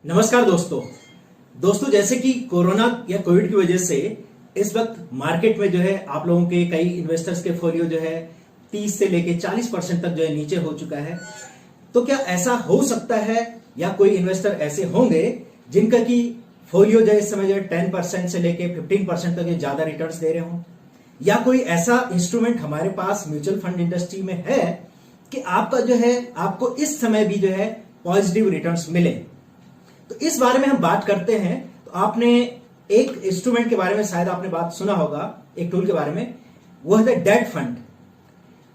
नमस्कार दोस्तों जैसे कि कोरोना या कोविड की वजह से इस वक्त मार्केट में जो है आप लोगों के कई इन्वेस्टर्स के फोलियो जो है 30 से लेके 40% तक जो है नीचे हो चुका है। तो क्या ऐसा हो सकता है या कोई इन्वेस्टर ऐसे होंगे जिनका की फोलियो जो है इस समय जो है 10% से लेके 15% तक ज्यादा रिटर्न्स दे रहे हो, या कोई ऐसा इंस्ट्रूमेंट हमारे पास म्यूचुअल फंड इंडस्ट्री में है कि आपका जो है आपको इस समय भी जो है पॉजिटिव रिटर्न्स मिले। तो इस बारे में हम बात करते हैं। तो आपने एक इंस्ट्रूमेंट के बारे में शायद आपने बात सुना होगा, एक टूल के बारे में, वो है डेट फंड।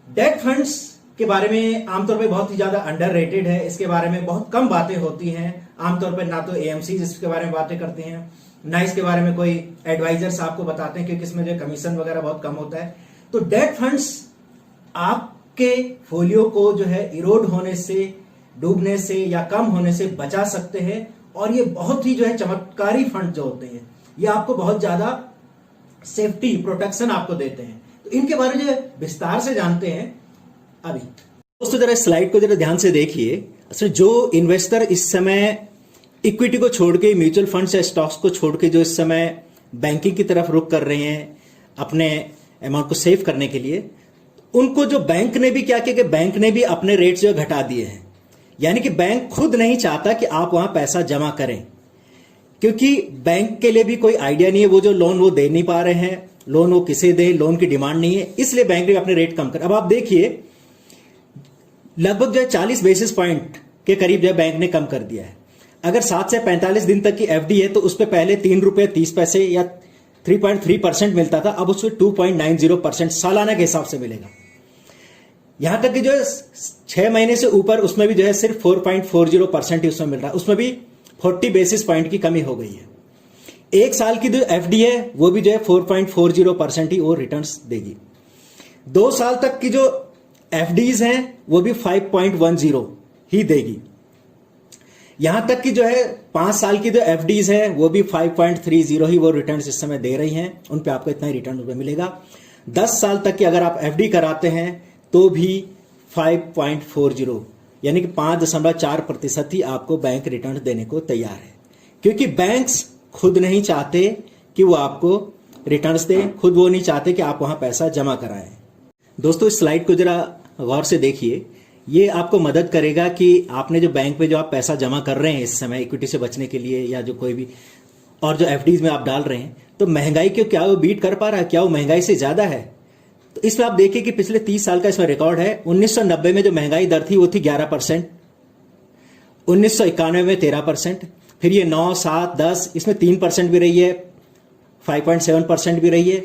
डेट फंड्स के बारे में आमतौर पे बहुत ही ज्यादा अंडररेटेड है। इसके बारे में बहुत कम बातें होती हैं। आमतौर पर ना तो एएमसी इसके बारे में बातें करते हैं, ना इसके बारे में कोई एडवाइजर्स आपको बताते हैं, क्योंकि इसमें जो कमीशन वगैरह बहुत कम होता है। तो डेट फंड्स आपके फोलियो को जो है इरोड होने से, डूबने से या कम होने से बचा सकते हैं। और ये बहुत ही जो है चमत्कारी फंड जो होते हैं, ये आपको बहुत ज्यादा सेफ्टी प्रोटेक्शन आपको देते हैं। तो इनके बारे में जो है विस्तार से जानते हैं अभी। दोस्तों जरा स्लाइड को जरा ध्यान से देखिए। असल जो इन्वेस्टर इस समय इक्विटी को छोड़ के, म्यूचुअल फंड्स या स्टॉक्स को छोड़ के जो इस समय बैंकिंग की तरफ रुख कर रहे हैं अपने अमाउंट को सेव करने के लिए, उनको जो बैंक ने भी क्या किया कि बैंक ने भी अपने रेट्स जो घटा दिए हैं। यानी कि बैंक खुद नहीं चाहता कि आप वहां पैसा जमा करें, क्योंकि बैंक के लिए भी कोई आइडिया नहीं है। वो जो लोन वो दे नहीं पा रहे हैं, लोन वो किसे दे, लोन की डिमांड नहीं है, इसलिए बैंक ने अपने रेट कम कर। अब आप देखिए लगभग जो है 40 बेसिस पॉइंट के करीब जो है बैंक ने कम कर दिया है। अगर 7 से 45 दिन तक की एफडी है तो उस पर पहले 3 रुपए 30 पैसे या 3.3% मिलता था, अब उसमें 2.90% सालाना के हिसाब से मिलेगा। यहां तक कि जो है 6 महीने से ऊपर उसमें भी जो है सिर्फ 4.40% ही उसमें मिल रहा है, उसमें भी 40 बेसिस पॉइंट की कमी हो गई है। 1 साल की जो एफडी है वो भी जो है 4.40% ही वो रिटर्न्स देगी। 2 साल तक की जो एफडीज हैं वो भी 5.10 ही देगी। यहां तक कि जो है 5 साल की जो एफडीज है वो भी 5.30 ही वो रिटर्न्स इस समय दे रही हैं। उन पे आपको इतना ही रिटर्न मिलेगा। 10 साल तक की अगर आप एफडी कराते हैं तो भी 5.40 यानी कि 5.4% ही आपको बैंक रिटर्न देने को तैयार है, क्योंकि बैंक्स खुद नहीं चाहते कि वो आपको रिटर्न्स दें, खुद वो नहीं चाहते कि आप वहां पैसा जमा कराएं। दोस्तों इस स्लाइड को जरा गौर से देखिए, ये आपको मदद करेगा कि आपने जो बैंक में जो आप पैसा जमा कर रहे हैं इस समय इक्विटी से बचने के लिए, या जो कोई भी और जो एफडीज में आप डाल रहे हैं, तो महंगाई को क्या वो बीट कर पा रहा है, क्या वो महंगाई से ज्यादा है। तो इसमें आप देखिए कि पिछले 30 साल का इसमें रिकॉर्ड है। 1990 में जो महंगाई दर थी वो थी 11%, 1991 में 13%, फिर ये 9, 7, 10, इसमें 3% भी रही है, 5.7% भी रही है।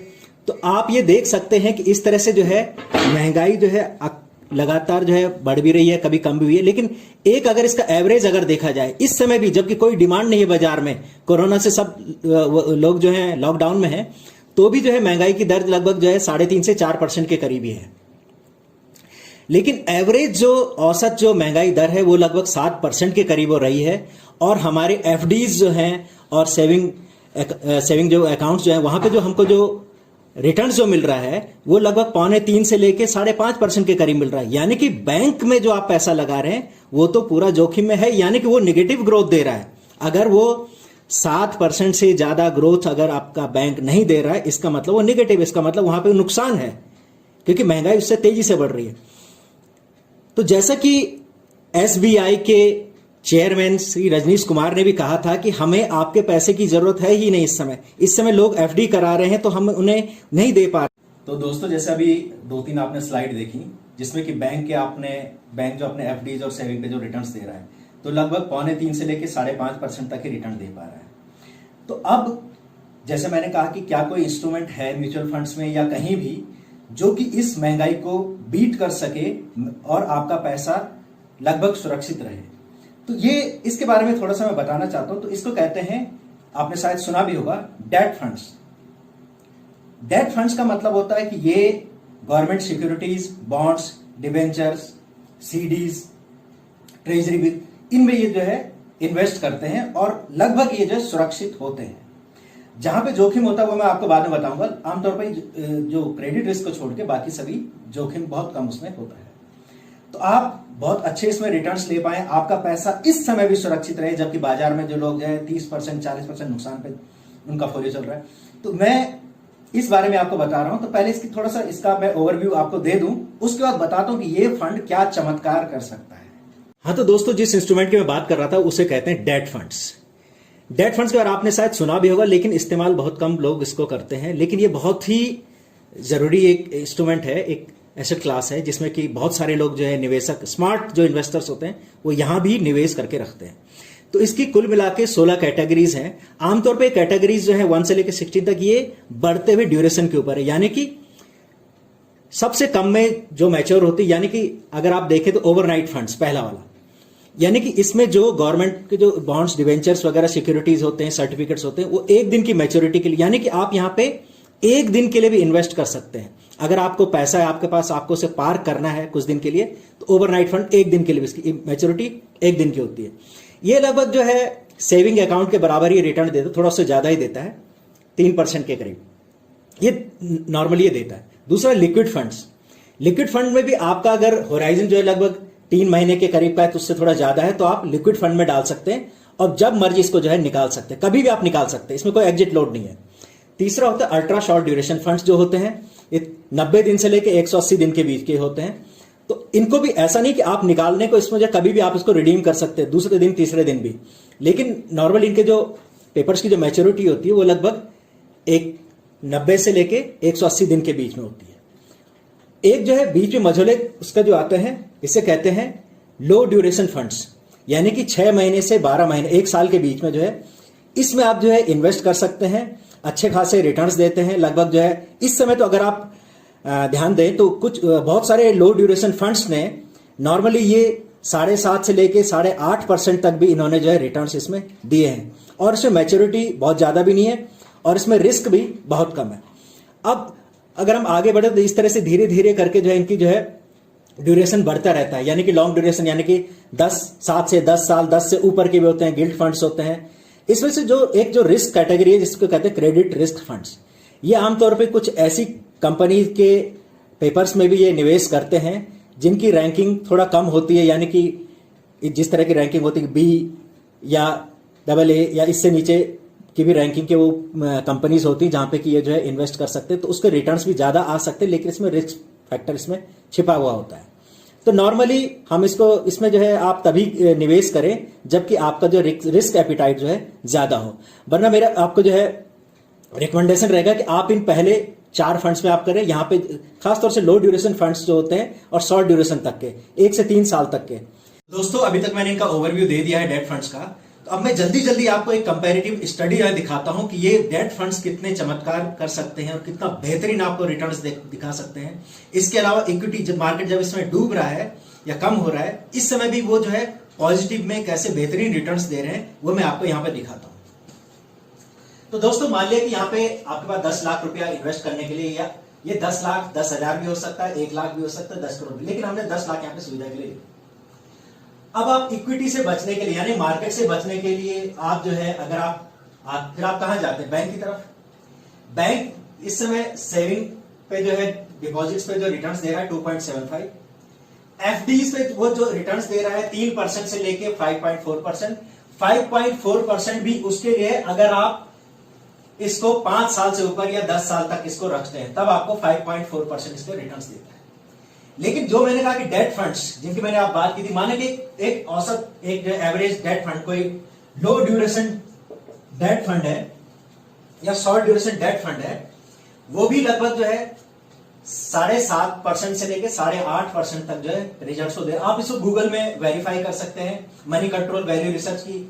तो आप ये देख सकते हैं कि इस तरह से जो है महंगाई जो है लगातार जो है बढ़ भी रही है, कभी कम भी हुई है। लेकिन एक अगर इसका एवरेज अगर देखा जाए इस समय भी, जबकि कोई डिमांड नहीं है बाजार में, कोरोना से सब लोग जो है लॉकडाउन में है, तो भी जो है महंगाई की दर लगभग जो है 3.5 से 4% के करीब ही है। लेकिन एवरेज जो औसत जो महंगाई दर है वो लगभग 7% के करीब हो रही है। और हमारे एफडीज जो हैं और सेविंग जो अकाउंट्स जो है वहां पे जो हमको जो रिटर्न्स जो मिल रहा है वो लगभग 2.25 से लेके 5.5% के करीब मिल रहा है। यानी कि बैंक में जो आप पैसा लगा रहे हैं वो तो पूरा जोखिम में है, यानी कि वो निगेटिव ग्रोथ दे रहा है। अगर वो 7% से ज्यादा ग्रोथ अगर आपका बैंक नहीं दे रहा है, इसका मतलब वो निगेटिव, इसका मतलब वहां पे नुकसान है, क्योंकि महंगाई उससे तेजी से बढ़ रही है। तो जैसा कि एसबीआई के चेयरमैन श्री रजनीश कुमार ने भी कहा था कि हमें आपके पैसे की जरूरत है ही नहीं इस समय लोग एफडी करा रहे हैं तो हम उन्हें नहीं दे पा रहे। तो दोस्तों जैसे अभी 2-3 आपने स्लाइड देखी जिसमें कि बैंक जो अपने एफडीज और सेविंग पे जो रिटर्न्स दे रहा है, तो लगभग 2.25 से लेकर 5.5% तक ही रिटर्न दे पा रहा है। तो अब जैसे मैंने कहा कि क्या कोई इंस्ट्रूमेंट है म्यूचुअल फंड्स में या कहीं भी जो कि इस महंगाई को बीट कर सके और आपका पैसा लगभग सुरक्षित रहे। तो ये इसके बारे में थोड़ा सा मैं बताना चाहता हूं। तो इसको कहते हैं, आपने शायद सुना भी होगा, डेट फंड्स। डेट फंड्स का मतलब होता है कि ये government securities, bonds, debentures, CDs, treasury bill, इनमें ये जो है इन्वेस्ट करते हैं और लगभग ये जो है सुरक्षित होते हैं। जहां पे जोखिम होता है वो मैं आपको बाद में बताऊंगा। आमतौर पर जो क्रेडिट रिस्क को छोड़ के बाकी सभी जोखिम बहुत कम उसमें होता है। तो तो आप बहुत अच्छे इसमें रिटर्न्स ले पाए, आपका पैसा इस समय भी सुरक्षित रहे, जबकि बाजार में जो लोग हैं 30% 40% नुकसान पे उनका फोलियो चल रहा है। तो मैं इस बारे में आपको बता रहा हूं। तो पहले इसकी थोड़ा सा इसका मैं ओवरव्यू आपको दे दूं, उसके बाद बताता हूं कि ये फंड क्या चमत्कार कर सकता है। हाँ तो दोस्तों, जिस इंस्ट्रूमेंट की मैं बात कर रहा था उसे कहते हैं डेट फंड्स। डेट फंड्स के बारे में आपने शायद सुना भी होगा, लेकिन इस्तेमाल बहुत कम लोग इसको करते हैं। लेकिन ये बहुत ही जरूरी एक इंस्ट्रूमेंट है, एक एसेट क्लास है, जिसमें कि बहुत सारे लोग जो है निवेशक, स्मार्ट जो इन्वेस्टर्स होते हैं, वो यहां भी निवेश करके रखते हैं। तो इसकी कुल मिला के 16 कैटेगरीज हैं। आमतौर पे कैटेगरीज जो है 1 से लेकर 16 तक ये बढ़ते हुए ड्यूरेशन के ऊपर है, यानी कि सबसे कम में जो मैच्योर होती है, यानी कि अगर आप देखें तो ओवरनाइट फंड्स पहला वाला, यानी कि इसमें जो गवर्नमेंट के जो बॉन्ड्स, डिवेंचर्स वगैरह सिक्योरिटीज होते हैं, सर्टिफिकेट्स होते हैं, वो एक दिन की मैच्योरिटी के लिए, यानी कि आप यहां पे एक दिन के लिए भी इन्वेस्ट कर सकते हैं। अगर आपको पैसा है आपके पास, आपको उसे पार करना है कुछ दिन के लिए, तो ओवरनाइट फंड एक दिन के लिए, इसकी मैच्योरिटी एक दिन की होती है। ये लगभग जो है सेविंग अकाउंट के बराबर ही रिटर्न देता है, थोड़ा सा ज्यादा ही देता है, 3% के करीब ये नॉर्मली ये देता है। दूसरा लिक्विड फंड्स। लिक्विड फंड में भी आपका अगर होराइजन जो है लगभग 3 महीने के करीब का है, तो उससे थोड़ा ज्यादा है, तो आप लिक्विड फंड में डाल सकते हैं और जब मर्जी इसको जो है निकाल सकते हैं, कभी भी आप निकाल सकते हैं, इसमें कोई एग्जिट लोड नहीं है। तीसरा होता है अल्ट्रा शॉर्ट ड्यूरेशन फंड्स, जो होते हैं ये 90 दिन से लेकर 180 दिन के बीच के होते हैं। तो इनको भी ऐसा नहीं कि आप निकालने को इसमें जो कभी भी आप इसको रिडीम कर सकते हैं, दूसरे दिन तीसरे दिन भी, लेकिन नॉर्मल इनके जो पेपर्स की जो मैच्योरिटी होती है वो लगभग 90 से लेके 180 दिन के बीच में होती है। एक जो है बीच में मझोले उसका जो आते हैं, इसे कहते हैं लो ड्यूरेशन फंड्स, यानी कि 6 महीने से 12 महीने, 1 साल के बीच में जो है, इसमें आप जो है इन्वेस्ट कर सकते हैं, अच्छे खासे रिटर्न्स देते हैं। लगभग जो है इस समय तो अगर आप ध्यान दें तो कुछ बहुत सारे लो ड्यूरेशन फंड्स ने नॉर्मली ये 7.5 से लेके 8.5% तक भी इन्होंने जो है रिटर्न्स इसमें दिए हैं, और इसमें मैच्योरिटी बहुत ज्यादा भी नहीं है और इसमें रिस्क भी बहुत कम है। अब अगर हम आगे बढ़े तो इस तरह से धीरे धीरे करके जो है इनकी जो है ड्यूरेशन बढ़ता रहता है, यानी कि लॉन्ग ड्यूरेशन, यानी कि 7 से 10 साल, 10 से ऊपर के भी होते हैं, गिल्ड फंड्स होते हैं। इसमें से जो रिस्क कैटेगरी है जिसको कहते हैं क्रेडिट रिस्क फंड्स, ये आमतौर पे कुछ ऐसी कंपनी के पेपर्स में भी ये निवेश करते हैं जिनकी रैंकिंग थोड़ा कम होती है, यानी कि जिस तरह की रैंकिंग होती है B या AA या इससे नीचे की भी रैंकिंग के वो कंपनीज होती है जहां पे कि ये जो है इन्वेस्ट कर सकते हैं, तो उसके रिटर्न्स भी ज्यादा आ सकते हैं, लेकिन इसमें रिस्क फैक्टर इसमें छिपा हुआ होता है। तो नॉर्मली हम इसमें जो है आप तभी निवेश करें जबकि आपका जो रिस्क एपिटाइट जो है ज्यादा हो, वरना मेरा आपको जो है रिकमेंडेशन रहेगा कि आप इन पहले 4 फंड्स में आप करें, यहां पे खासतौर से लो ड्यूरेशन फंड्स जो होते हैं और शॉर्ट ड्यूरेशन तक के, 1 से 3 साल तक के। दोस्तों अभी तक मैंने इनका ओवरव्यू दे दिया है डेट फंड्स का, तो अब मैं जल्दी जल्दी आपको एक कंपैरेटिव स्टडी दिखाता हूं कि ये डेट फंड्स कितने चमत्कार कर सकते हैं और कितना बेहतरीन आपको रिटर्न्स दिखा सकते हैं। इसके अलावा इक्विटी जब मार्केट जब इसमें डूब रहा है या कम हो रहा है, इस समय भी वो जो है पॉजिटिव में कैसे बेहतरीन रिटर्न्स दे रहे हैं, वो मैं आपको यहां पर दिखाता हूं। तो दोस्तों मान लिया कि यहाँ पे आपके पास 10 लाख रुपया इन्वेस्ट करने के लिए, या ये 10 लाख 10,000 भी हो सकता है, 1 लाख भी हो सकता है, 10 करोड़ भी, लेकिन हमने 10 लाख यहाँ पे सुविधा के लिए लिया। अब आप इक्विटी से बचने के लिए, यानी मार्केट से बचने के लिए आप जो है, अगर फिर आप कहां जाते हैं? बैंक की तरफ। बैंक इस समय सेविंग पे जो है, डिपॉजिट्स पे जो रिटर्न्स दे रहा है 2.75, एफडीज पे वो जो रिटर्न्स दे रहा है 3% से लेके 5.4%, 5.4% भी उसके लिए अगर आप इसको 5 साल से ऊपर या 10 साल तक इसको रखते हैं, तब आपको 5.4% इसके रिटर्न्स देता है। लेकिन जो मैंने कहा कि डेट फंड्स जिनकी मैंने आप बात की थी, माने कि एक औसत, एक जो एवरेज डेट फंड, कोई लो ड्यूरेशन डेट फंड है या शॉर्ट ड्यूरेशन डेट फंड है, वो भी लगभग जो है 7.5% से लेकर 8.5% तक जो है रिजल्ट्स को दे। आप इसको गूगल में वेरीफाई कर सकते हैं, मनी कंट्रोल वैल्यू रिसर्च की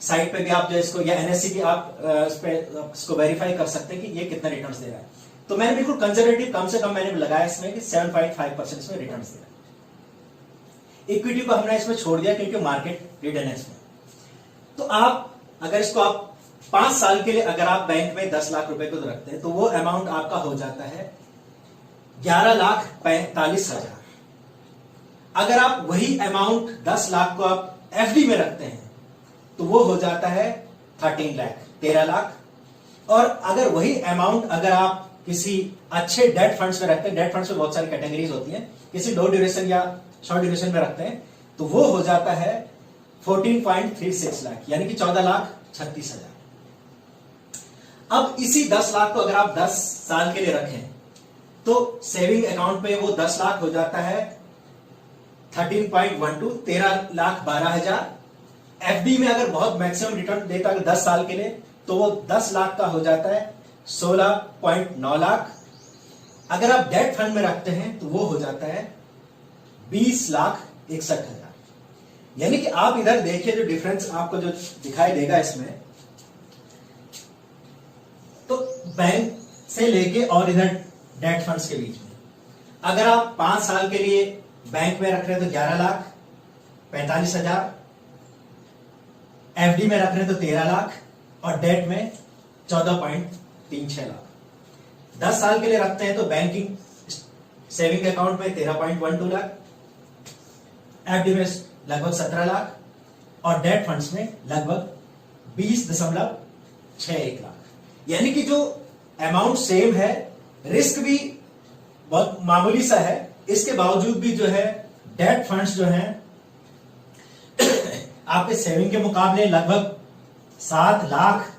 साइट पे भी आप जो इसको, या एनएससी की आप इसको वेरीफाई कर सकते हैं कि ये कितना रिटर्न्स दे रहा है। तो मैंने बिल्कुल कंजर्वेटिव, कम से कम मैंने लगाया इसमें कि 7.5% इसमें रिटर्न्स दे रहा है। इक्विटी को हमने इसमें छोड़ दिया क्योंकि मार्केट लीडर है इसमें। तो आप अगर इसको आप 5 साल के लिए अगर आप बैंक में 10 लाख रुपए को रखते हैं, तो वो अमाउंट आपका हो जाता है 11,45,000। अगर आप वही अमाउंट 10 लाख को आप एफडी में रखते हैं तो वो हो जाता है 13 लाख, 13 लाख। और अगर वही अमाउंट अगर आप किसी अच्छे डेट फंड्स में रखते हैं, डेट फंड्स में बहुत सारी कैटेगरीज होती हैं, किसी लो ड्यूरेशन या शॉर्ट ड्यूरेशन में रखते हैं तो वो हो जाता है 14.36 लाख, यानी कि 14,36,000। अब इसी 10 लाख को अगर आप 10 साल के लिए रखें तो सेविंग अकाउंट पे वो 10 लाख हो जाता है 13.12, 13,12,000। एफडी में अगर बहुत मैक्सिमम रिटर्न देता है 10 साल के लिए तो वो 10 लाख का हो जाता है 16.9 लाख। अगर आप डेट फंड में रखते हैं तो वो हो जाता है 20,61,000। यानी कि आप इधर देखिए जो डिफरेंस आपको जो दिखाई देगा इसमें, तो बैंक से लेके और इधर डेट फंड्स के बीच में अगर आप 5 साल के लिए बैंक में रख रहे हैं तो 11,45,000, एफडी में रख रहे हैं तो 13 लाख और डेट में 14.36 लाख। 10 साल के लिए रखते हैं तो बैंकिंग सेविंग अकाउंट में 13.12 लाख, एफडी में लगभग 17 लाख और डेट फंड्स में लगभग 20.61 लाख। यानी कि जो अमाउंट सेम है, रिस्क भी बहुत मामूली सा है, इसके बावजूद भी जो है डेट फंड्स जो है आपके सेविंग के मुकाबले लगभग 7 लाख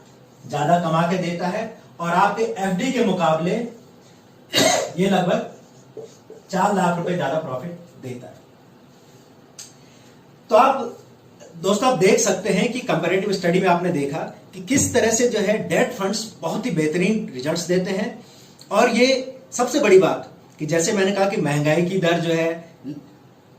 ज्यादा कमा के देता है और आपके एफडी के मुकाबले ये लगभग 4 लाख रुपए ज्यादा प्रॉफिट देता है। तो आप दोस्तों आप देख सकते हैं कि कंपैरेटिव स्टडी में आपने देखा कि किस तरह से जो है डेट फंड्स बहुत ही बेहतरीन रिजल्ट्स देते हैं। और ये सबसे बड़ी बात कि जैसे मैंने कहा कि महंगाई की दर जो है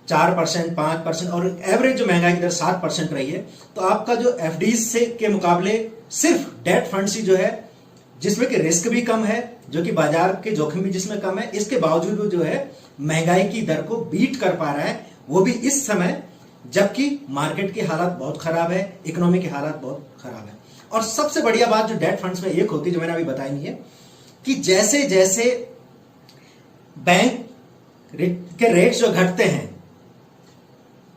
4%, 5% और एवरेज जो महंगाई की दर 7% रही है, तो आपका जो एफडीज से के मुकाबले सिर्फ डेट फंड्स ही जो है जिसमें कि रिस्क भी कम है, जो कि बाजार के जोखिम भी जिसमें कम है, इसके बावजूद जो है महंगाई की दर को बीट कर पा रहा है, वो भी इस समय जबकि मार्केट की हालत बहुत खराब है, इकोनॉमी की हालत बहुत खराब है। और सबसे बढ़िया बात जो डेट फंड्स में एक होती है जो मैंने अभी बताई नहीं है कि जैसे जैसे बैंक के रेट्स जो घटते हैं,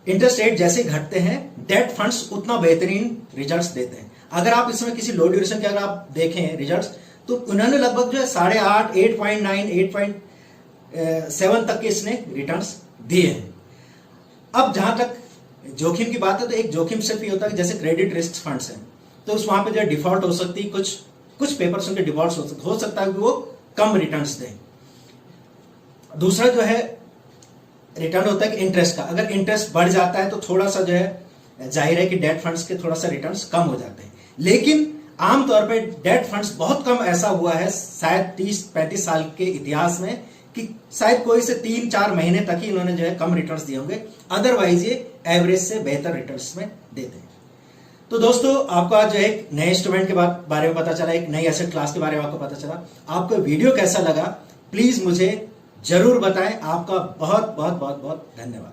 इंटरेस्ट रेट जैसे घटते हैं, डेट फंड्स उतना बेहतरीन रिजल्ट्स देते हैं। अगर आप इसमें किसी लो ड्यूरेशन के अगर आप देखें रिजल्ट्स तो उन्होंने लगभग जो है 8.5, 8.9, 8.7 तक के इसने रिटर्न्स दिए हैं। अब जहां तक जोखिम की बात है तो एक जोखिम सिर्फ ये होता है कि जैसे क्रेडिट रिस्क फंड्स हैं तो उस वहां पे जो डिफॉल्ट हो सकती है, कुछ पेपर्स उनके डिफॉल्ट हो सकता है कि वो कम रिटर्न्स दें। दूसरा जो है रिटर्न होता है कि इंटरेस्ट का, अगर इंटरेस्ट बढ़ जाता है तो थोड़ा सा जो है जाहिर है कि डेट फंड्स के थोड़ा सा रिटर्न्स कम हो जाते हैं। लेकिन आमतौर पे डेट फंड्स बहुत कम ऐसा हुआ है शायद 30-35 साल के इतिहास में कि शायद कोई से 3-4 महीने तक ही इन्होंने जो है कम रिटर्न्स दिए होंगे, अदरवाइज ये एवरेज से बेहतर रिटर्न्स में देते हैं। तो दोस्तों आपको आज जो एक नए इंस्ट्रूमेंट के बारे में पता चला, एक नई एसेट क्लास के बारे में आपको पता चला। आपको वीडियो कैसा लगा प्लीज मुझे जरूर बताएं। आपका बहुत बहुत बहुत बहुत धन्यवाद।